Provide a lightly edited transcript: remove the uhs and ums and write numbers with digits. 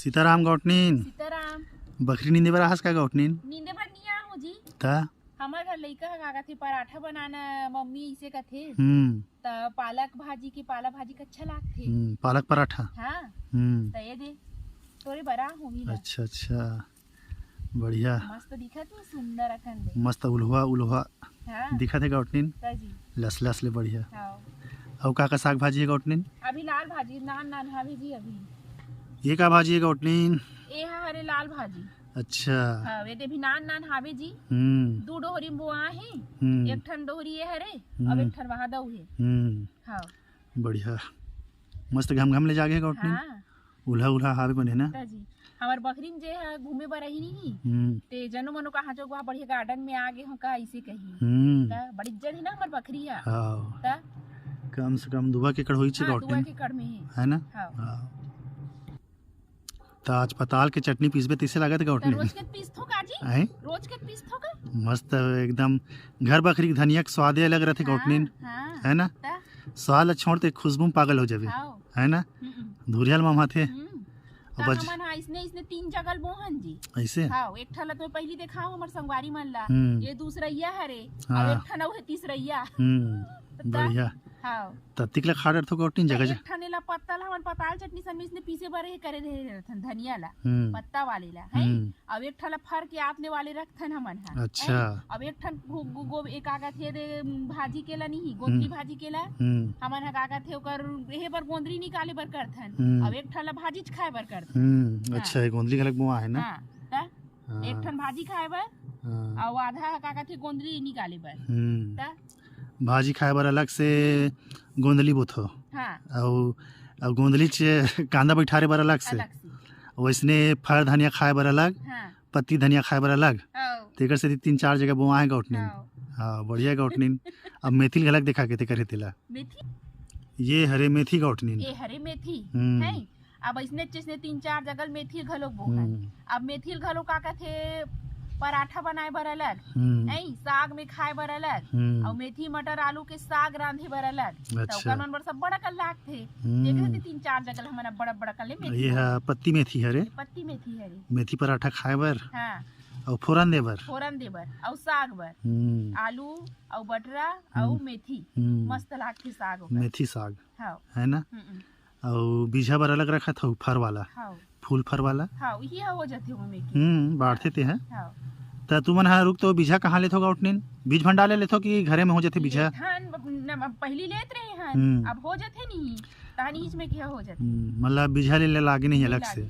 सीताराम गौटनीन सीताराम बकरी नींदे बर आहस का गौटनीन नींदे बर नहीं आहूं जी। ता हमार घर लइका ह का कथे पराठा बनाना मम्मी इसे कथे त पालक भाजी की पाला भाजी का अच्छा लागथे। पालक पराठा। हाँ त ये दे तोरे बरा होगी ना। अच्छा अच्छा बढ़िया मस्त दिखत है सुंदर अखन ले मस्त उल्हुआ उल्हुआ हाँ दिखत है गौटनीन त जी लस लस ले बढ़िया। हाँ और का साग भाजी है गौटनीन अभी लाल भाजी नान नान हावे जी अभी ये का भाजी है गौटनीन। ए हरे लाल भाजी अच्छा हाँ वे दे भी नान नान हावे जी। दो डोहरी बोआ है एक ठन डोहरी ये हरे अब एक ठन वहां दऊ है। हाँ बढ़िया मस्त घम घम ले जागे है गौटनीन। हाँ उल्हा उल्हा हावे बने ना त जी हमार बकरीन जे है घूमे बर रही नहीं ते जनो मनो कहा जो वहाँ बढ़िया गार्डन में आगे हो का ऐसे कही त बड़ी इज्जत है ना हमार बकरी है हाँ त कम से कम दुआ के कड़ोई छे हाँ, दुआ गौटनीन के कड़ में है ना। हाँ। हाँ तो आज पताल के चटनी पीसबे तिसे लागत त गौटनीन रोज के पीस थो का जी हैं रोज के पीस थो का मस्त एकदम घर बकरी के धनिया के स्वादे अलग रहते गौटनीन हाँ है ना। त स्वाद छोड़ते खुशबू में पागल हो जाबे हाँ है ना। धुरियाल मामा थे त हमन हा इसने इसने तीन जगल बोहन जी ऐसे हाँ एक ठला तो पहली देखाओ हमर संगवारी मन ला ये दूसरैया हरे हाँ। और एक ठन है तीसरैया बढ़िया हाँ तत्तिक ला खाड़ थो गौटनीन जगह एक ठने ला पत्ता ला हमन पताल चटनी सन में इसने पीसे बर हे करे रहे थन धनिया ला पत्ता वाले ला है। अब एक ठला फर के आतले वाले रखथन हमन हा अच्छा अब एक ठन एक आगा थे दे भाजी केला नहीं गोंदली भाजी केला हमन हा काका थे ओकर हे बर गोंदली निकाले बर करथन अब एक ठला भाजी खाए बर करथन। अच्छा गोंदली अलग बुआ है ना। हाँ त एक ठन भाजी खाए बर और आधा काका थे गोंदली निकाले बर त भाजी खाए बर अलग से गोंदली बोथो हाँ और गोंदली कांदा बैठारे बर अलग से अलग से वैसने फर धनिया खाए बर अलग हाँ पत्ती धनिया खाए बर अलग हाँ तेकर से 3-4 जगह बुआ है गौटनीन। हाँ। हाँ बढ़िया गौटनीन। अब मेथी अलग दिखा के ते करे तेला मेथी ये हरे मेथी गौटनीन ए हरे मेथी है। अब इसने चीजने 3-4 जगल मेथी घलो बोहन अब मेथी घलो काका थे पराठा बनाए बर अलग नहीं साग में खाए बर अलग और मेथी मटर आलू के साग रांधे बर अलग तो अच्छा। ओकर मन बर सब बड़ा कल लाग थे देखे थे 3-4 जगल हमन बड़ा बड़ा कल मेथी ये है पत्ती मेथी हरे पत्ती मेथी हरे मेथी पराठा खाए बर हाँ और फोरन दे बर फोरन दे बर और साग बर आलू और बटरा और मेथी मस्त लागथे साग ओकर। मेथी साग हाँ है ना। और बीजा बर अलग रखा था फर वाला हाँ फूल फर वाला हाँ यही हो जाते हो में बाढ़ते ते हैं हाँ तो तुमन हाँ रुक तो बीजा कहाँ लेथो गौटनीन बीज भंडार लेथो कि घरे में हो जाते बीजा। धान पहली लेत रहे हैं अब हो जाते नहीं कहानी में क्या हो जाते मतलब बीजा ले लागे नहीं अलग से।